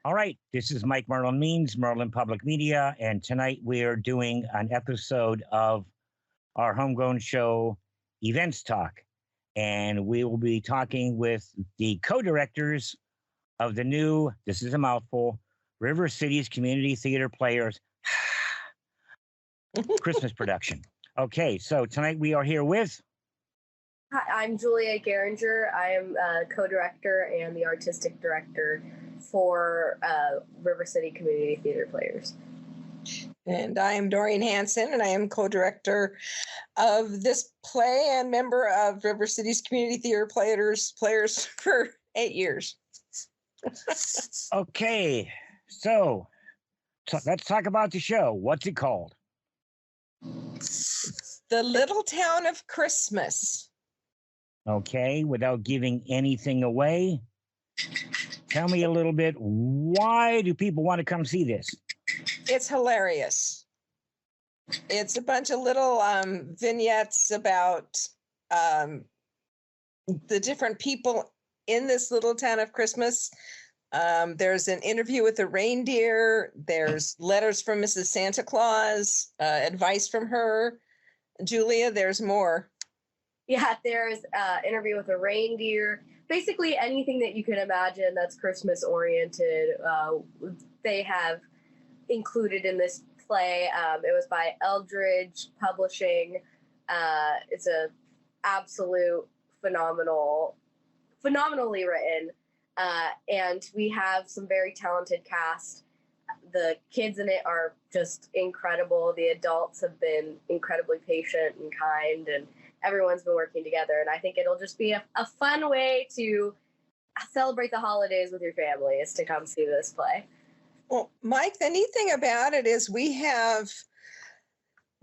All right, this is Mike Merlin Means, Merlin Public Media, and tonight we are doing an episode of our homegrown show, Events Talk. And we will be talking with the co-directors of the new, this is a mouthful, River Cities Community Theater Players Christmas production. Okay, so tonight we are here with... Hi, I'm Julia Garringer. I am co-director and the artistic director for River City Community Theater Players. And I am Doreen Hansen, and I am co-director of this play and member of River City's Community Theater Players for 8 years. Okay, so let's talk about the show. What's it called? The Little Town of Christmas. Okay, without giving anything away, tell me a little bit, why do people want to come see this? It's hilarious. It's a bunch of little vignettes about the different people in this little town of Christmas. There's an interview with a reindeer. There's letters from Mrs. Santa Claus, advice from her. Julia, there's more. Yeah, there's an interview with a reindeer. Basically anything that you can imagine that's Christmas oriented, they have included in this play. It was by Eldridge Publishing. It's a absolute phenomenally written. And we have some very talented cast. The kids in it are just incredible. The adults have been incredibly patient and kind, and everyone's been working together. And I think it'll just be a fun way to celebrate the holidays with your family, is to come see this play. Well, Mike, the neat thing about it is we have,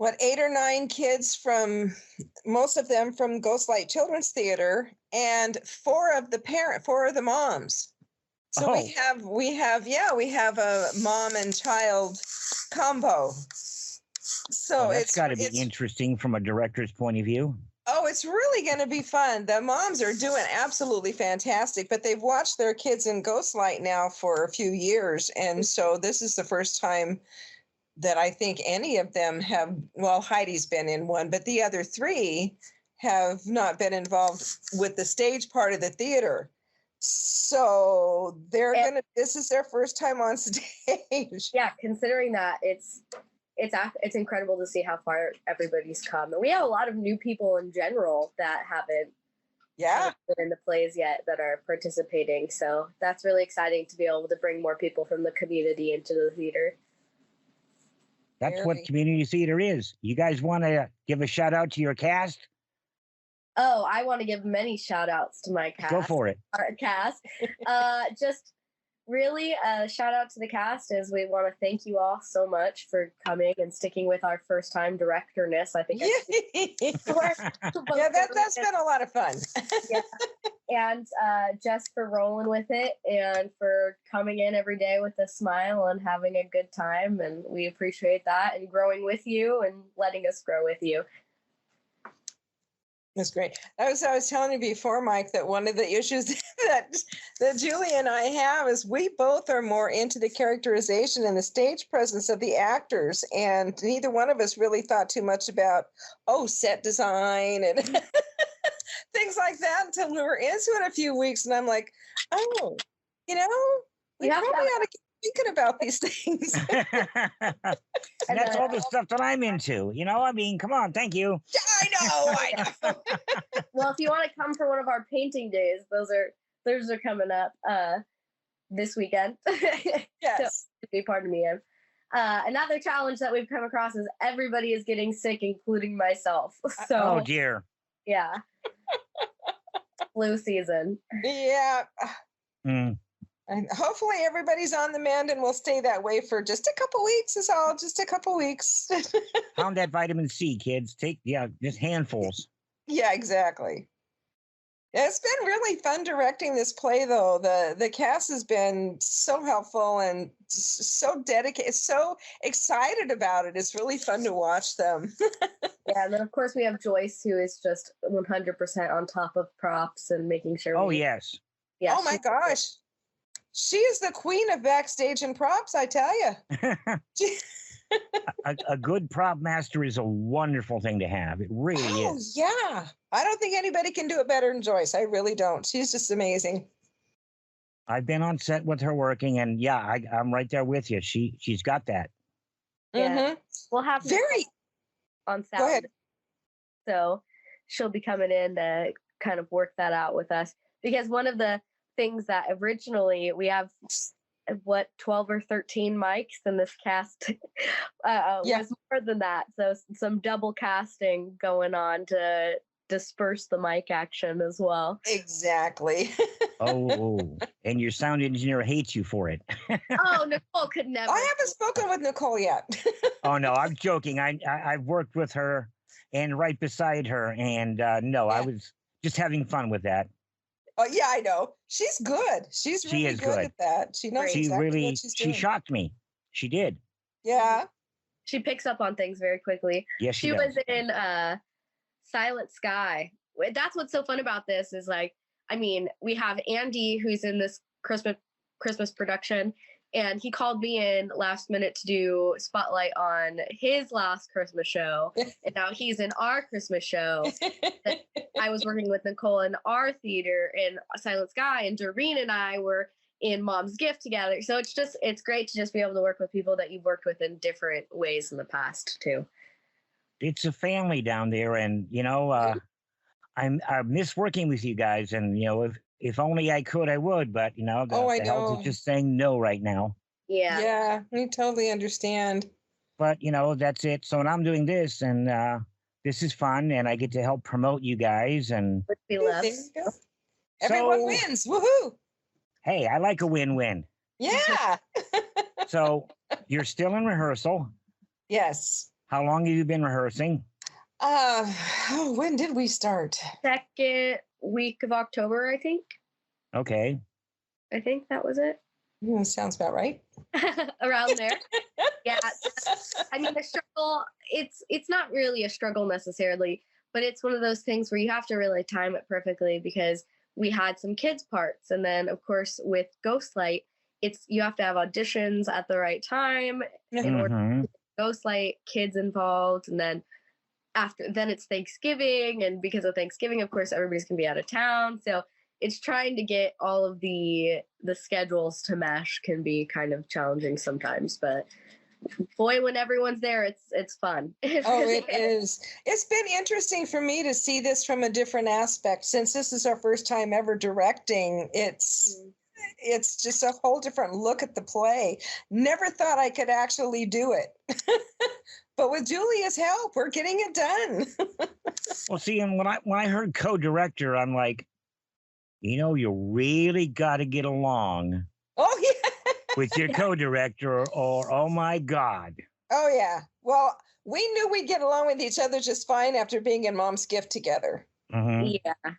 8 or 9 kids from, most of them from Ghostlight Children's Theater, and 4 of the moms. So we have a mom and child combo. So that's got to be interesting from a director's point of view. Oh, it's really going to be fun. The moms are doing absolutely fantastic, but they've watched their kids in Ghostlight now for a few years. And so this is the first time that I think any of them have, well, Heidi's been in one, but the other 3 have not been involved with the stage part of the theater. So this is their first time on stage. Yeah, considering that, it's incredible to see how far everybody's come. And we have a lot of new people in general that haven't been in the plays yet that are participating. So that's really exciting to be able to bring more people from the community into the theater. That's what community theater is. You guys want to give a shout out to your cast? Oh, I want to give many shout outs to my cast. Go for it. Our cast. Just really a shout out to the cast, as we want to thank you all so much for coming and sticking with our first time directorness. I think that's been a lot of fun. Yeah. And just for rolling with it and for coming in every day with a smile and having a good time. And we appreciate that, and growing with you and letting us grow with you. That's great. I was telling you before, Mike, that one of the issues that Julie and I have is we both are more into the characterization and the stage presence of the actors, and neither one of us really thought too much about set design and things like that until we were into it a few weeks. And I'm like, we probably ought to keep thinking about these things. And that's all the stuff that I'm into. I mean, come on, thank you. I know. Well, if you want to come for one of our painting days, those are coming up this weekend. Yes. So, be part of me. Another challenge that we've come across is everybody is getting sick, including myself. So, oh dear. Yeah. Flu season. Yeah. And hopefully everybody's on the mend and will stay that way for just a couple weeks is all. Just a couple weeks. Pound that vitamin C, kids. Take, just handfuls. Yeah, exactly. It's been really fun directing this play, though. The cast has been so helpful and so dedicated, so excited about it. It's really fun to watch them. Yeah, and then of course we have Joyce, who is just 100% on top of props and making sure. Yes. Yeah. Oh my gosh. She is the queen of backstage and props, I tell you. A good prop master is a wonderful thing to have. It really Oh, is. yeah. I don't think anybody can do it better than Joyce. I really don't. She's just amazing. I've been on set with her working, and yeah, I'm right there with you. She's got that. Yeah. We'll have Very. on Go ahead. sound. So she'll be coming in to kind of work that out with us, because one of the things that originally we have 12 or 13 mics in this cast was more than that, so some double casting going on to disperse the mic action as well. Exactly. Oh, and your sound engineer hates you for it. Oh, Nicole could never. I haven't spoken with Nicole yet. Oh no, I'm joking. I've worked with her and right beside her, and no, I was just having fun with that. Oh yeah, I know. She's good. She's really good at that. She knows exactly what she's doing. She shocked me. She did. Yeah. She picks up on things very quickly. Yes, she was in Silent Sky. That's what's so fun about this is, like, I mean, we have Andy, who's in this Christmas production, and he called me in last minute to do spotlight on his last Christmas show, and now he's in our Christmas show. I was working with Nicole in our theater in Silent Sky, and Doreen and I were in Mom's Gift together. So it's great to just be able to work with people that you've worked with in different ways in the past too. It's a family down there, and I miss working with you guys, and if only I could, I would, but the health is just saying no right now. Yeah. Yeah, we totally understand. But that's it. So when I'm doing this, and this is fun, and I get to help promote you guys, and everyone wins. Woohoo! Hey, I like a win-win. Yeah. So you're still in rehearsal? Yes. How long have you been rehearsing? When did we start? Second week of October, I think. Okay. I think that was it. Sounds about right. Around there. Yeah. I mean, the struggle, it's not really a struggle necessarily, but it's one of those things where you have to really time it perfectly, because we had some kids parts. And then of course with Ghostlight, you have to have auditions at the right time in order to get Ghostlight kids involved. And then then it's Thanksgiving, and because of Thanksgiving, of course, everybody's gonna be out of town. So it's trying to get all of the schedules to mesh can be kind of challenging sometimes, but boy, when everyone's there, it's fun. Oh, it is. It's been interesting for me to see this from a different aspect. Since this is our first time ever directing, it's just a whole different look at the play. Never thought I could actually do it. But with Julia's help, we're getting it done. Well, see, and when I heard co-director, I'm like, you really got to get along. Oh, yeah. With your co-director, or oh my God. Oh, yeah. Well, we knew we'd get along with each other just fine after being in Mom's Gift together. Mm-hmm. Yeah.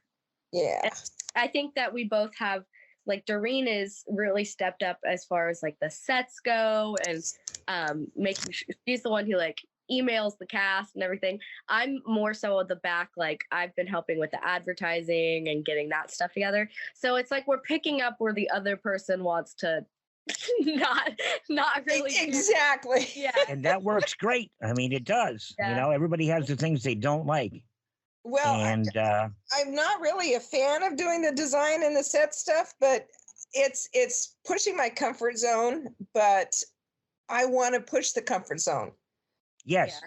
Yeah. I think that we both have, like, Doreen is really stepped up as far as like the sets go, and making sure she's the one who like emails the cast and everything. I'm more so at the back, like I've been helping with the advertising and getting that stuff together. So it's like we're picking up where the other person wants to not really. Exactly. Yeah. And that works great. I mean, it does. Yeah. Everybody has the things they don't like. Well, and I'm not really a fan of doing the design and the set stuff, but it's pushing my comfort zone, but I want to push the comfort zone. Yes.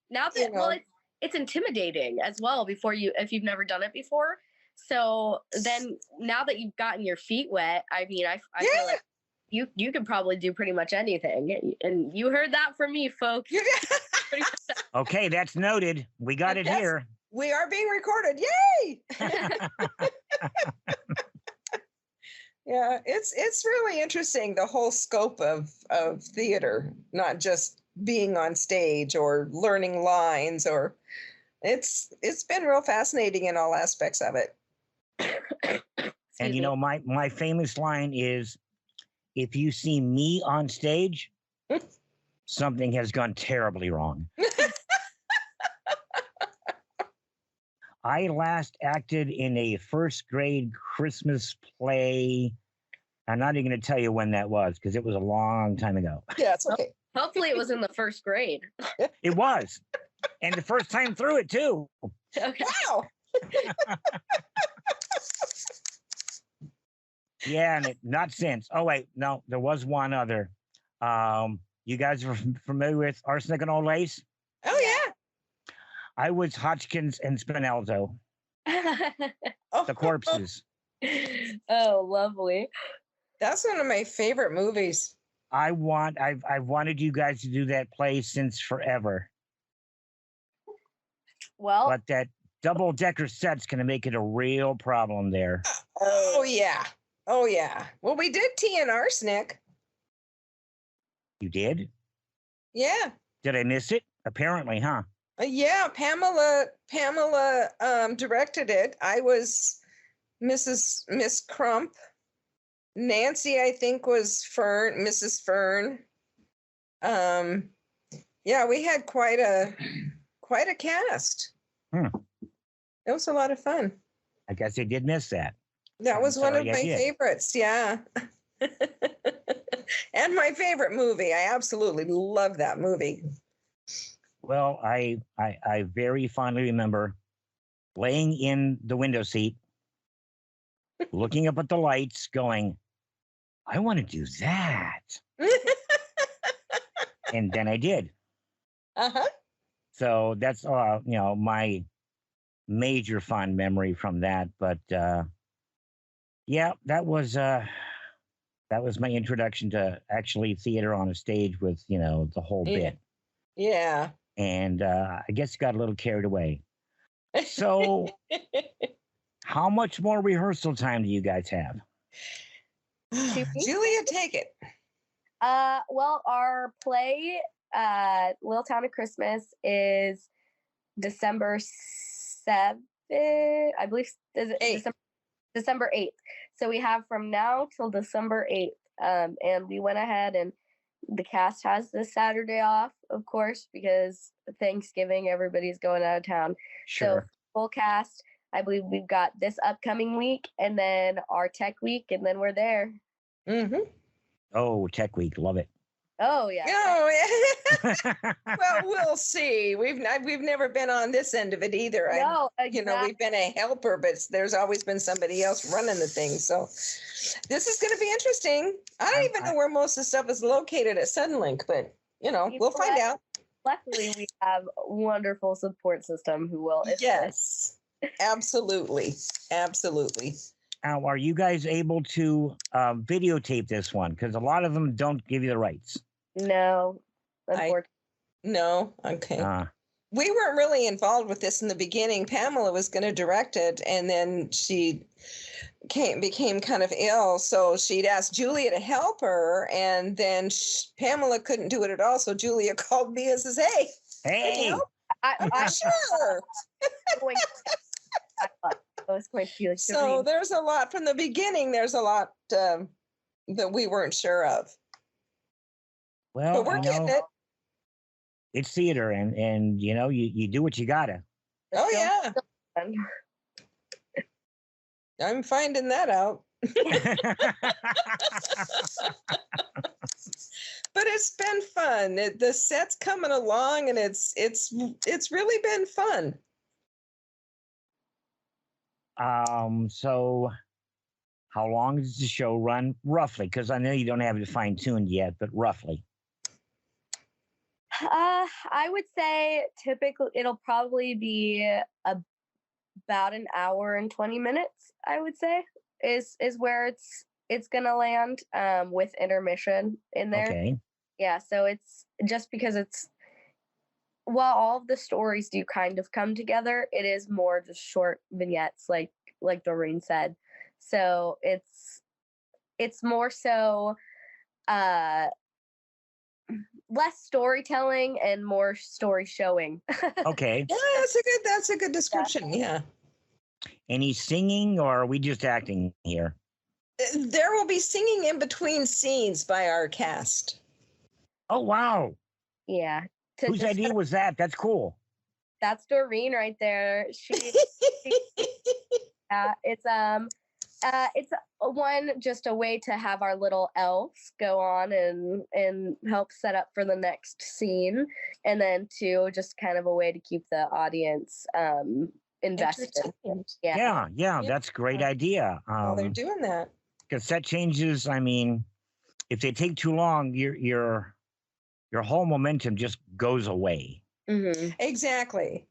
Yeah. Now that it's intimidating as well if you've never done it before. So then now that you've gotten your feet wet, I mean, I feel like you could probably do pretty much anything. And you heard that from me, folks. Okay, that's noted. We got it here. We are being recorded. Yay! Yeah, it's really interesting, the whole scope of theater, not just being on stage or learning lines, or it's been real fascinating in all aspects of it. And my famous line is, if you see me on stage, something has gone terribly wrong. I last acted in a first grade Christmas play I'm not even going to tell you when that was because it was a long time ago. Yeah, it's okay. Hopefully it was in the first grade. It was. And the first time through it, too. Okay. Wow. Yeah, and not since. Oh, wait. No, there was one other. You guys are familiar with Arsenic and Old Lace? Oh, yeah. I was Hotchkiss and Spinelzo, Oh, the corpses. Oh, lovely. That's one of my favorite movies. I've wanted you guys to do that play since forever. Well, But that double-decker set's going to make it a real problem there. Oh, yeah. Oh, yeah. Well, we did Tea and Arsenic. You did? Yeah. Did I miss it? Apparently, huh? Yeah, Pamela directed it. I was Miss Crump. Nancy, I think, was Mrs. Fern. Yeah, we had quite a cast. Hmm. It was a lot of fun. I guess I did miss that. That was one of sorry I my did. favorites. Yeah. And my favorite movie. I absolutely love that movie. Well, I very fondly remember laying in the window seat, looking up at the lights, going, I want to do that. And then I did. Uh-huh. So that's my major fond memory from that. But yeah, that was my introduction to actually theater on a stage with the whole Yeah. bit. Yeah. And I guess got a little carried away. So how much more rehearsal time do you guys have? 2 weeks? Julia, take it. Well, our play, Little Town of Christmas, is December 7th, I believe. Is it December 8th? So we have from now till December 8th. And we went ahead and the cast has this Saturday off, of course, because Thanksgiving, everybody's going out of town. Sure. So full cast, I believe we've got this upcoming week and then our tech week, and then we're there. Mm-hmm. Oh, Tech Week, love it. Oh, yeah. Oh, yeah. Well, we'll see. We've never been on this end of it either. No, We've been a helper, but there's always been somebody else running the thing. So this is going to be interesting. I don't even know where most of the stuff is located at Suddenlink, but we'll find out. Luckily, we have a wonderful support system who will assist. Yes, absolutely. Absolutely. Now, are you guys able to videotape this one? Because a lot of them don't give you the rights. No, unfortunately. No. Okay. We weren't really involved with this in the beginning. Pamela was going to direct it, and then she became kind of ill, so she'd asked Julia to help her, and then Pamela couldn't do it at all, so Julia called me and says, Hey, I'm sure. I was going to be like, So there's a lot from the beginning. There's a lot that we weren't sure of. well, But we're getting it. It's theater, and you do what you gotta. Oh, yeah. I'm finding that out. But it's been fun. The set's coming along, and it's really been fun. So how long does the show run roughly? Because I know you don't have it fine-tuned yet, but roughly. I would say typically it'll probably be about an hour and 20 minutes, I would say, is where it's gonna land, with intermission in there. Okay. Yeah, so it's just because while all of the stories do kind of come together, it is more just short vignettes, like Doreen said. So it's more so less storytelling and more story showing. Okay. Yeah, that's a good description. Yeah. Any singing, or are we just acting here? There will be singing in between scenes by our cast. Oh, wow. Yeah. Whose idea was that? That's cool. That's Doreen right there. It's one, just a way to have our little elves go on and help set up for the next scene, and then two, just kind of a way to keep the audience invested. Entertained. Yeah, that's a great idea. While they're doing that. Because set changes, I mean, if they take too long, your whole momentum just goes away. Mm-hmm. Exactly.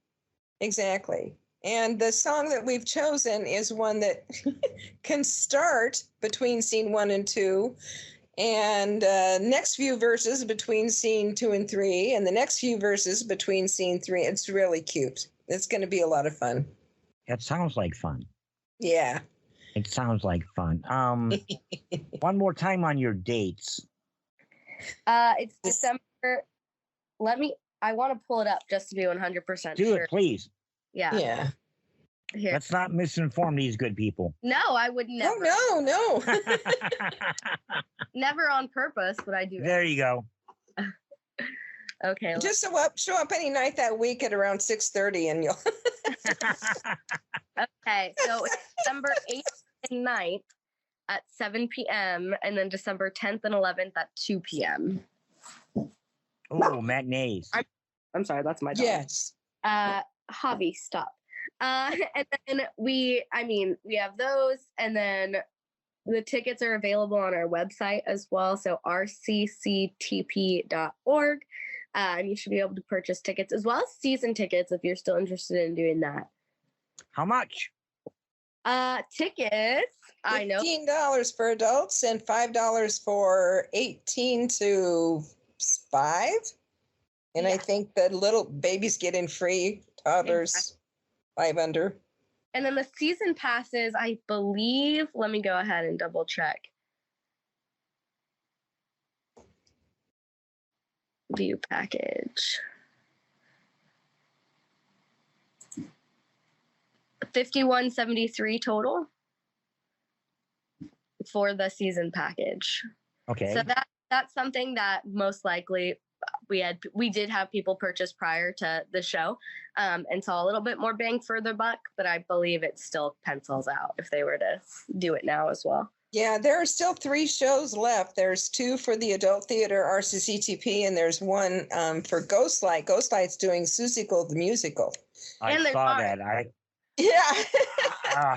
And the song that we've chosen is one that can start between scene 1 and 2, and next few verses between scene 2 and 3, and the next few verses between scene 3. It's really cute. It's going to be a lot of fun. That sounds like fun. Yeah. It sounds like fun. One more time on your dates. It's December. I want to pull it up just to be 100% Do sure. it, please. Yeah. Here. Let's not misinform these good people. No, I would never. No. Never on purpose, but I do. There you go. Okay. Just show up any night that week at around 6:30 and you'll. Okay, so it's December 8th and 9th at 7 p.m. and then December 10th and 11th at 2 p.m. Oh, matinees. I'm sorry, that's my dog. Yes. Hobby, stop. And then we have those, and then the tickets are available on our website as well, so rcctp.org. And you should be able to purchase tickets as well as season tickets if you're still interested in doing that. How much? Tickets, I know. $15 for adults and $5 for 18 to 5. And I think the little babies get in free, toddlers 5 under. And then the season passes, I believe, let me go ahead and double check. View package. $51.73 total for the season package. Okay. So that's something that most likely we did have people purchase prior to the show, and saw a little bit more bang for the buck, but I believe it still pencils out if they were to do it now as well. Yeah, there are still 3 shows left. There's 2 for the adult theater, RCCTP, and there's 1 for Ghostlight. Ghostlight's doing Seussical the musical. I saw that. Yeah.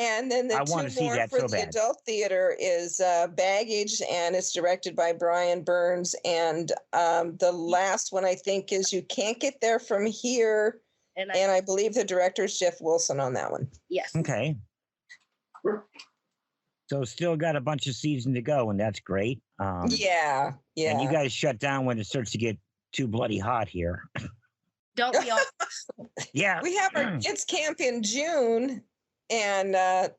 And then the I want 2 to see more that for so the bad. adult theater is Baggage, and it's directed by Brian Burns. And the last one, I think, is You Can't Get There From Here. And I believe the director is Jeff Wilson on that one. Yes. Okay. So still got a bunch of season to go, and that's great. Yeah. And you guys shut down when it starts to get too bloody hot here. Don't be all. Yeah. We have our kids camp in June. And that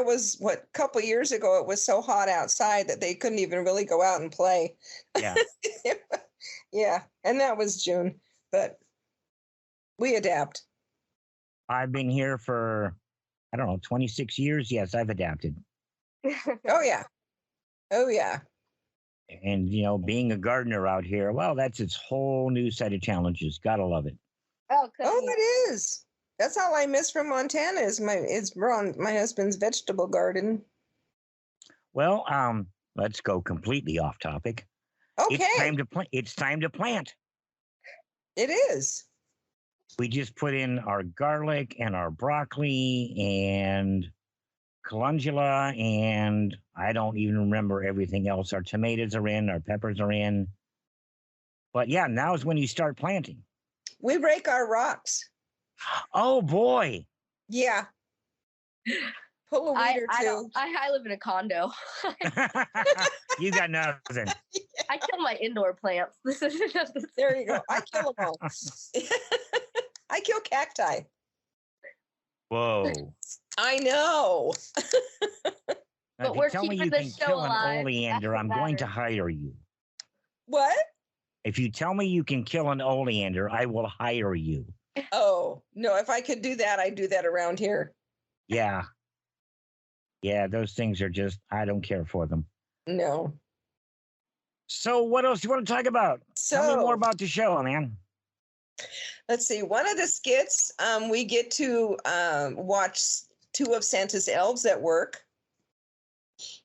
was a couple years ago. It was so hot outside that they couldn't even really go out and play. Yeah. Yeah. And that was June, but we adapt. I've been here for, 26 years. Yes, I've adapted. Oh, yeah. And, being a gardener out here, well, that's its whole new set of challenges. Gotta love it. Oh, it is. That's all I miss from Montana is my husband's vegetable garden. Well, let's go completely off topic. Okay. It's time to plant. It is. We just put in our garlic and our broccoli and calendula, and I don't even remember everything else. Our tomatoes are in, our peppers are in. But yeah, now is when you start planting. We rake our rocks. Oh boy. Yeah. Pull a weed or two. I live in a condo. You got nothing. I kill my indoor plants. There you go. I kill them all. I kill cacti. Whoa. I know. But we're keeping the show alive. An oleander, I'm going to hire you. What? If you tell me you can kill an oleander, I will hire you. Oh, no, if I could do that, I'd do that around here. Yeah. Yeah, those things are just, I don't care for them. No. So what else do you want to talk about? Tell me more about the show, man. Let's see. One of the skits, we get to watch 2 of Santa's elves at work.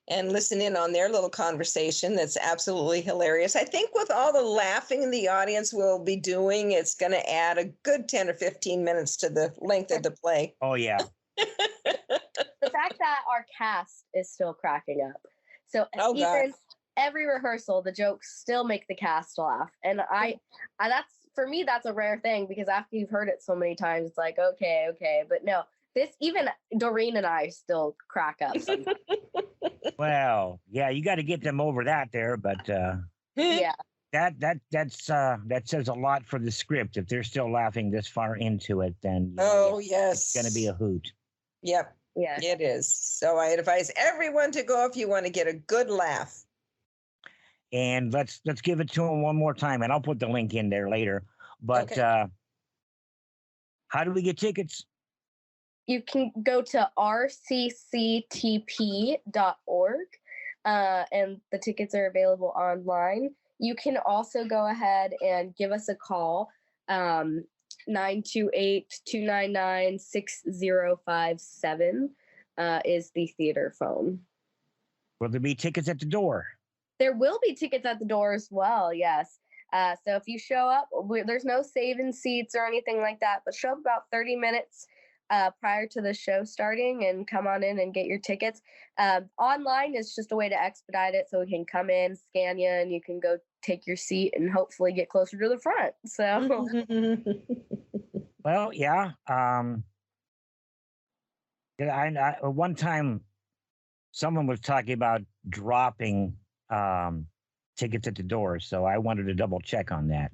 and listen in on their little conversation. That's absolutely hilarious. I think with all the laughing the audience will be doing, it's going to add a good 10 or 15 minutes to the length of the play. Oh, yeah. The fact that our cast is still cracking up. So even every rehearsal, the jokes still make the cast laugh. And I that's, for me, that's a rare thing, because after you've heard it so many times, it's like, okay. But no, this, even Doreen and I still crack up sometimes. Well, yeah, you got to get them over that there, but Yeah. that says a lot for the script. If they're still laughing this far into it, then yes, it's going to be a hoot. Yep. Yeah, it is. So I advise everyone to go if you want to get a good laugh. And let's give it to them one more time, and I'll put the link in there later. But how do we get tickets? you can go to rcctp.org, and the tickets are available online. You can also go ahead and give us a call, 928-299-6057 is the theater phone. Will there be tickets at the door? There will be tickets at the door as well, yes. So if you show up, there's no saving seats or anything like that, but show up about 30 minutes prior to the show starting and come on in and get your tickets. Online is just a way to expedite it, so we can come in, scan you, and you can go take your seat and hopefully get closer to the front. So, well, yeah. I one time someone was talking about dropping tickets at the door, so I wanted to double check on that.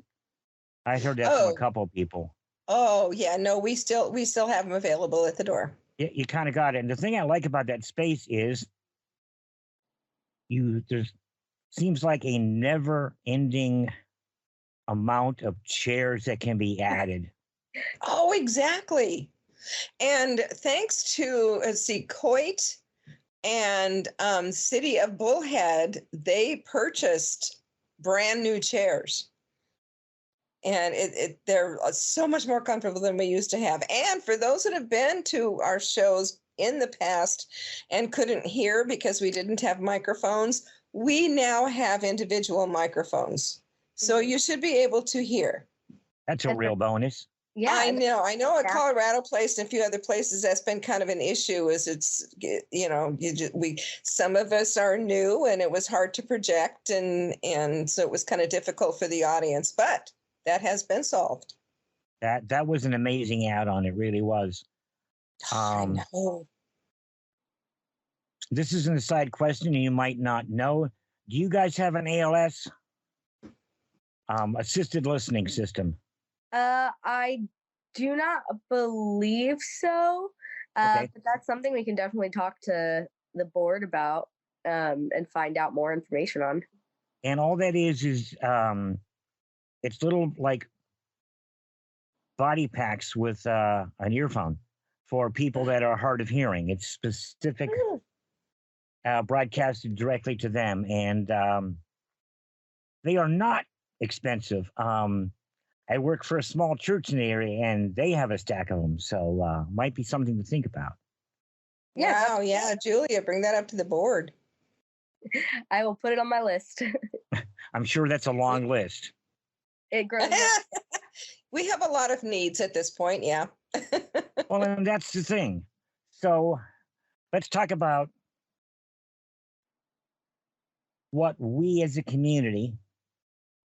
I heard that from a couple of people. Oh, yeah. No, we still have them available at the door. Yeah, you kind of got it. And the thing I like about that space is there's seems like a never-ending amount of chairs that can be added. Oh, exactly. And thanks to Coit and City of Bullhead, they purchased brand new chairs. And they're so much more comfortable than we used to have. And for those that have been to our shows in the past and couldn't hear because we didn't have microphones, we now have individual microphones. So you should be able to hear. That's a real bonus. Yeah, I know at Colorado Place and a few other places, that's been kind of an issue. Some of us are new and it was hard to project. And so it was kind of difficult for the audience, but that has been solved. That was an amazing add-on. It really was. I know. This is an aside question, and you might not know. Do you guys have an ALS? Assisted listening system? I do not believe so. Okay. But that's something we can definitely talk to the board about and find out more information on. And all that is it's little like body packs with an earphone for people that are hard of hearing. It's specific, broadcasted directly to them, and they are not expensive. I work for a small church in the area, and they have a stack of them, so might be something to think about. Yeah. Wow, yeah, Julia, bring that up to the board. I will put it on my list. I'm sure that's a long list. It grows. We have a lot of needs at this point, yeah. Well, and that's the thing. So let's talk about what we as a community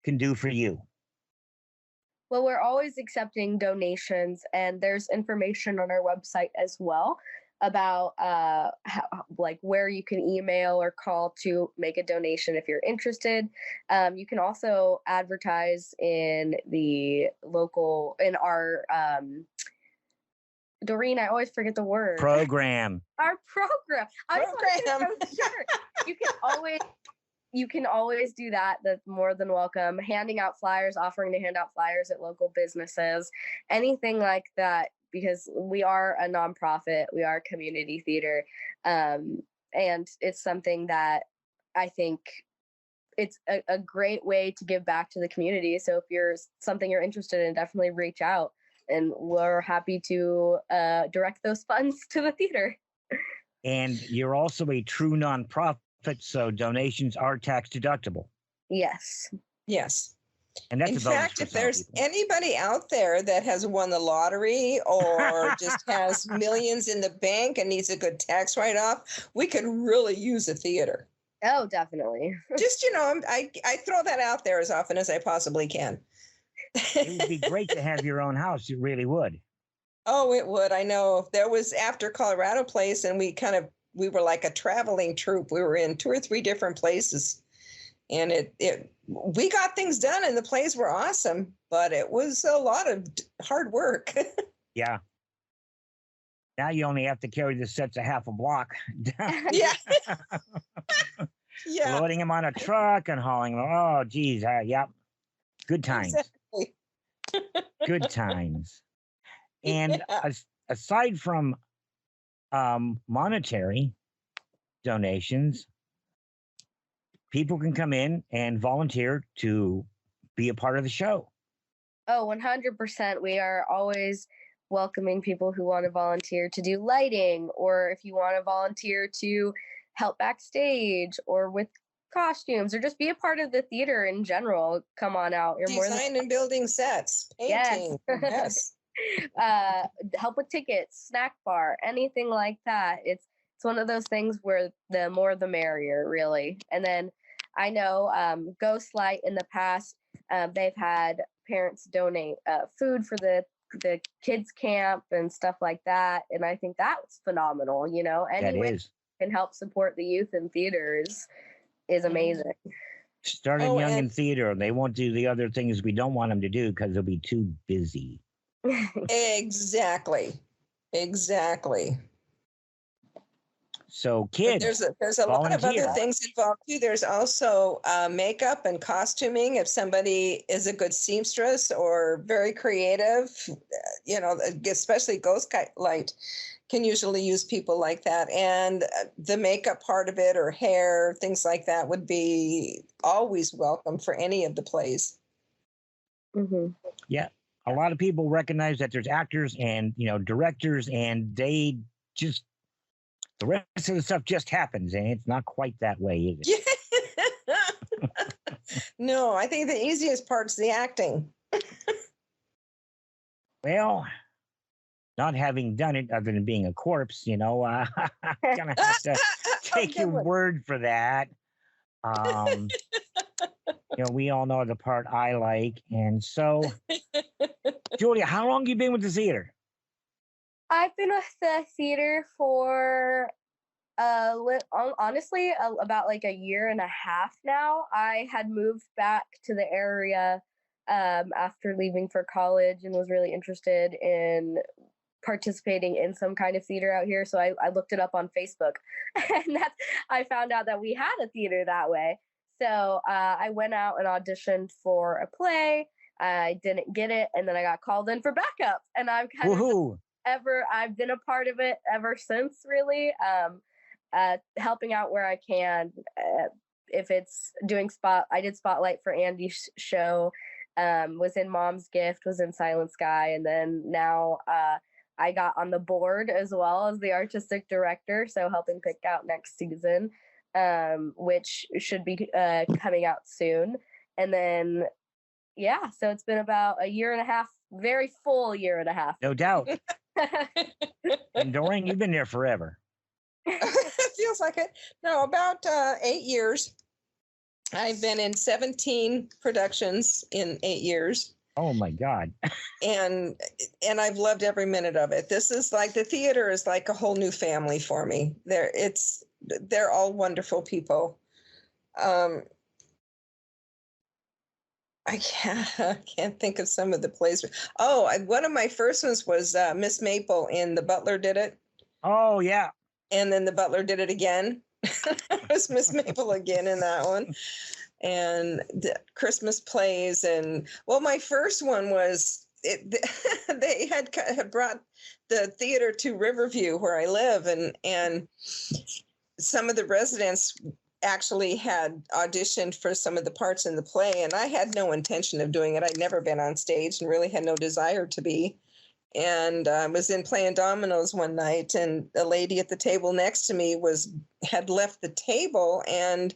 can do for you. Well, we're always accepting donations, and there's information on our website as well about where you can email or call to make a donation if you're interested. You can also advertise in our Doreen, I always forget the word. Program. Our program. I just want to say, sure. You can always do that. That's more than welcome. Handing out flyers, offering to hand out flyers at local businesses, anything like that, because we are a nonprofit. We are community theater. And it's something that I think it's a great way to give back to the community. So if you're interested in, definitely reach out, and we're happy to direct those funds to the theater. And you're also a true nonprofit, so donations are tax deductible. Yes. Yes. And that's In a bonus fact, for if some there's people. anybody out there that has won the lottery or just has millions in the bank and needs a good tax write-off, we could really use a theater. Oh, definitely. Just, I throw that out there as often as I possibly can. It would be great to have your own house. It really would. Oh, it would. I know. There was after Colorado Place, and we were like a traveling troupe. We were in 2 or 3 different places, and we got things done, and the plays were awesome, but it was a lot of hard work. Yeah. Now you only have to carry the sets a half a block. Yeah. Yeah. Loading them on a truck and hauling them. Oh, geez. Yep. Good times. Exactly. Good times. And Yeah. aside from monetary donations, people can come in and volunteer to be a part of the show. Oh, 100%. We are always welcoming people who want to volunteer to do lighting, or if you want to volunteer to help backstage or with costumes, or just be a part of the theater in general. Come on out. You're more than Design and building sets, painting. Yes. Yes. Help with tickets, snack bar, anything like that. It's one of those things where the more the merrier, really. And then I know Ghostlight in the past, they've had parents donate food for the kids camp and stuff like that, and I think that's phenomenal. Any That way is. can help support the youth in theaters is amazing. Starting Oh, young in and- theater, they won't do the other things we don't want them to do because they'll be too busy. Exactly. So, But kids, there's a lot of volunteer. other things involved too. There's also makeup and costuming. If somebody is a good seamstress or very creative, especially Ghostlight can usually use people like that. And the makeup part of it, or hair, things like that, would be always welcome for any of the plays. Mm-hmm. Yeah, a lot of people recognize that there's actors and directors, and they just the rest of the stuff just happens, and it's not quite that way, is it? No, I think the easiest part's the acting. Well, not having done it other than being a corpse, gonna have to take Good your one. word for that. We all know the part I like, and so, Julia, how long you been with the theater? I've been with the theater for honestly about like a year and a half now. I had moved back to the area after leaving for college and was really interested in participating in some kind of theater out here. So I looked it up on Facebook, and I found out that we had a theater that way. So I went out and auditioned for a play. I didn't get it, and then I got called in for backup, and I've been a part of it ever since, really. Helping out where I can. If it's doing I did Spotlight for Andy's show, was in Mom's Gift, was in Silent Sky, and then now I got on the board as well as the artistic director, so helping pick out next season, which should be coming out soon. And then, yeah, so it's been about a year and a half, very full year and a half. No doubt. And Doreen, you've been there forever. It feels like it. No, about 8 years. I've been in 17 productions in 8 years. Oh my God. And I've loved every minute of it. This is like, the theater is like a whole new family for me. They're all wonderful people. I can't think of some of the plays. Oh, one of my first ones was Miss Maple in The Butler Did It. Oh yeah. And then The Butler Did It Again. It was Miss Maple again in that one. And the Christmas plays. And well, my first one was they had brought the theater to Riverview where I live, and some of the residents actually had auditioned for some of the parts in the play, and I had no intention of doing it. I'd never been on stage and really had no desire to be. And I was in playing dominoes one night, and a lady at the table next to me had left the table, and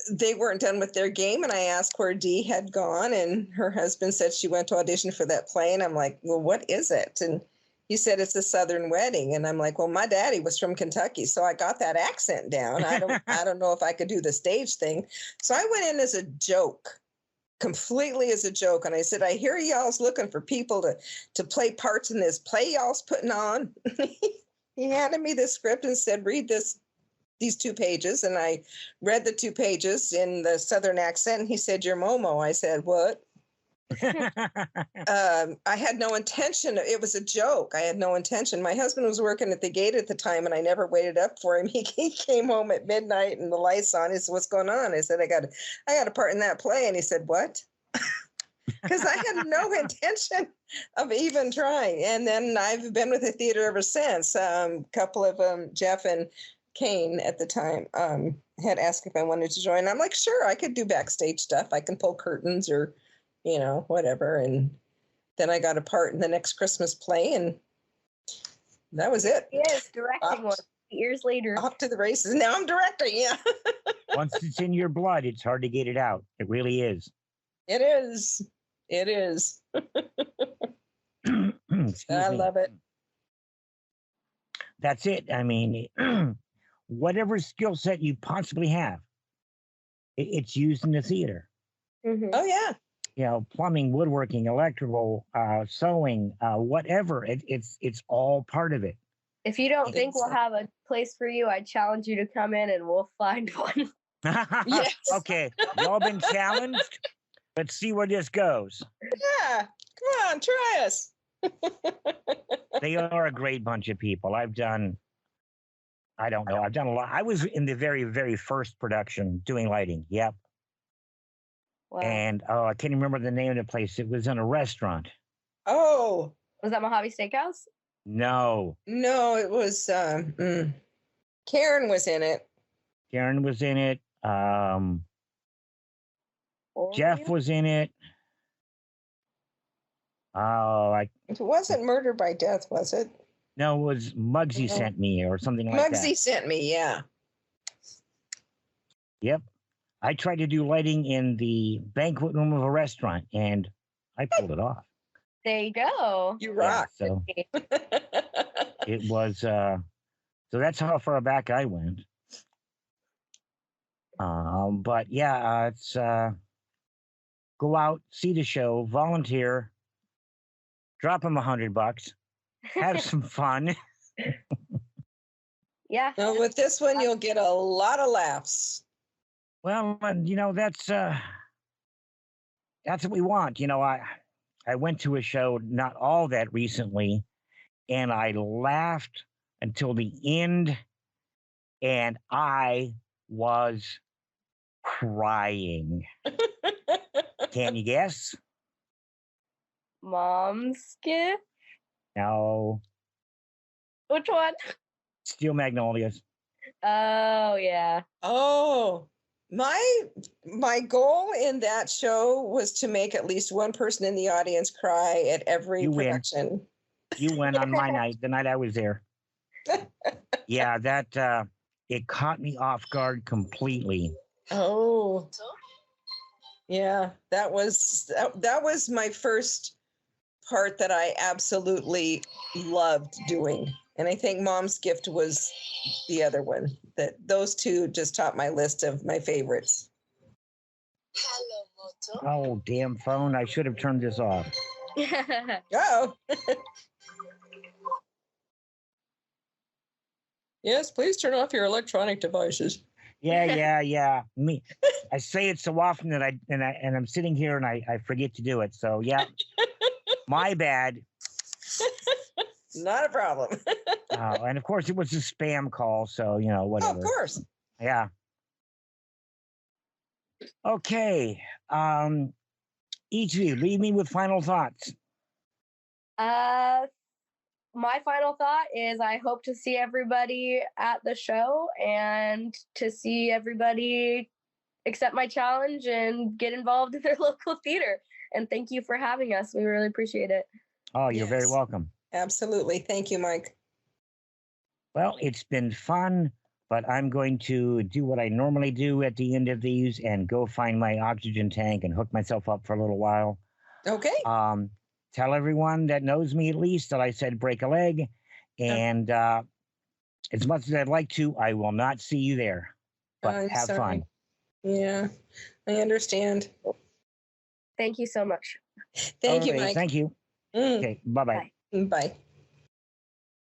they weren't done with their game. And I asked where Dee had gone, and her husband said she went to audition for that play. And I'm like, well, what is it? And he said it's a Southern Wedding. And I'm like, well, my daddy was from Kentucky, so I got that accent down. I don't know if I could do the stage thing. So I went in as a joke, completely as a joke. And I said, I hear y'all's looking for people to play parts in this play y'all's putting on. He handed me the script and said, read these 2 pages. And I read the 2 pages in the Southern accent. And he said, you're Momo. I said, what? I had no intention. It was a joke. I had no intention. My husband was working at the gate at the time, and I never waited up for him. He came home at midnight and the lights on. He said, what's going on? I said, I got a part in that play. And he said, what? Because I had no intention of even trying. And then I've been with the theater ever since. A couple of them, Jeff and Kane at the time, had asked if I wanted to join. I'm like, sure, I could do backstage stuff. I can pull curtains or whatever. And then I got a part in the next Christmas play, and that was it. Yes, directing one years later. Off to the races. Now I'm directing, yeah. Once it's in your blood, it's hard to get it out. It really is. It is. It is. I love it. That's it. I mean, whatever skill set you possibly have, it's used in the theater. Mm-hmm. Oh, yeah. Plumbing, woodworking, electrical, sewing, whatever. It's all part of it. If you don't think we'll have a place for you, I challenge you to come in and we'll find one. Yes. Okay, y'all been challenged. Let's see where this goes. Yeah, come on, try us. They are a great bunch of people. I've done a lot. I was in the very, very first production doing lighting. Yep. Wow. And I can't remember the name of the place. It was in a restaurant. Oh. Was that Mojave Steakhouse? No. No, it was Karen was in it. Karen was in it. Jeff was in it. It wasn't Murder by Death, was it? No, it was Muggsy Sent Me or something like that. Muggsy Sent Me, yeah. Yep. I tried to do lighting in the banquet room of a restaurant, and I pulled it off. There you go. You rock. Yeah, so it was, so that's how far back I went. But yeah, it's go out, see the show, volunteer, drop them $100, have some fun. Yeah. Well, with this one, you'll get a lot of laughs. Well, that's what we want. I went to a show not all that recently, and I laughed until the end, and I was crying. Can you guess? Mom's gift? No. Which one? Steel Magnolias. Oh, yeah. Oh, my goal in that show was to make at least one person in the audience cry at every production. You went on my night, the night I was there. Yeah, that it caught me off guard completely. Oh, yeah, that was my first part that I absolutely loved doing. And I think Mom's Gift was the other one. That those two just topped my list of my favorites. Oh, damn phone. I should have turned this off. Oh. Yes, please turn off your electronic devices. Yeah. I say it so often that I'm sitting here and I forget to do it. So yeah. My bad. Not a problem. And of course it was a spam call, so whatever. Oh, of course. Yeah. Okay. Each of you, leave me with final thoughts. My final thought is I hope to see everybody at the show and to see everybody accept my challenge and get involved in their local theater. And thank you for having us. We really appreciate it. Oh, you're very Yes. welcome. Absolutely. Thank you, Mike. Well, it's been fun, but I'm going to do what I normally do at the end of these and go find my oxygen tank and hook myself up for a little while. Okay. Tell everyone that knows me at least that I said break a leg. And as much as I'd like to, I will not see you there. But I'm have sorry. fun. Yeah, I understand. Thank you so much. Thank you, All right, Mike. thank you. Mm, Okay, bye-bye. Bye. bye.